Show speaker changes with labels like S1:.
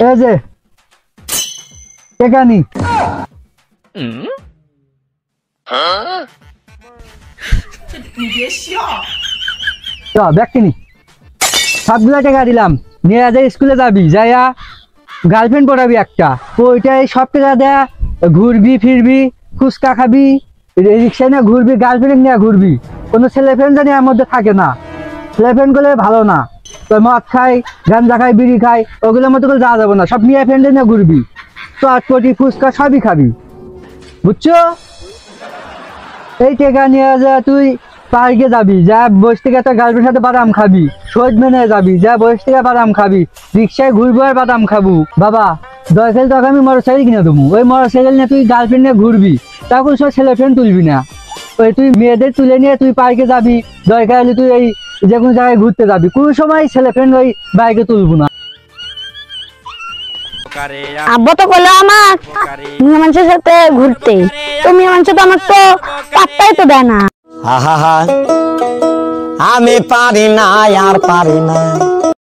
S1: এই যে এখানি ব্যক্তি সবগুলা টাকা দিলাম, নিয়ে যাই স্কুলে যাবি, যাইয়া গার্লফ্রেন্ড পড়াবি একটা, ওইটাই সব টাকা দেয়া, ঘুরবি ফিরবি, ফুচকা খাবি, রিক্সা নিয়ে ঘুরবি, গার্লফ্রেন্ড নিয়ে ঘুরবি। কোনো ছেলে ফ্রেন্ড জানি এর মধ্যে থাকে না, ছেলে ফ্রেন্ড গুলো ভালো না। তো মদ খাই, গাঁজা খাই, বিড়ি খাই, ওগুলোর মতো করে যাওয়া যাবে না। সব মেয়ে ফ্রেন্ডে নিয়ে ঘুরবি, চটপটি ফুচকা সবই খাবি, বুঝছো? এই টাকা নিয়ে যা তুই পার্কে যাবি, যা বসে থেকে তোর গার্লফ্রেন্ডের সাথে বাদাম খাবি, শহীদ মেনে যাবি, যা বসে থেকে বাদাম খাবি, রিক্সায় ঘুরবো আর বাদাম খাবো। বাবা দরকার তোকে আমি মোটর সাইকেল কিনে দেবো, ওই মোটর সাইকেল নিয়ে তুই গার্লফ্রেন্ড নিয়ে ঘুরবি, তখন সব ছেলে ফ্রেন্ড তুলবি না। ওই তুই মেয়েদের তুলে নিয়ে তুই পার্কে যাবি, দরকার হলে তুই এই যে কোনো জায়গায় ঘুরতে যাবি, কোনো সময় ছেলে ফ্রেন্ড ওই বাইকে তুলবো না।
S2: আব্বা তো বললো আমার মেয়ে মানুষের সাথে ঘুরতে, তো মেয়ে মানুষ তো আমার তো পাত্তাই তো দেয় না।
S3: আমি পারি না আর পারি না।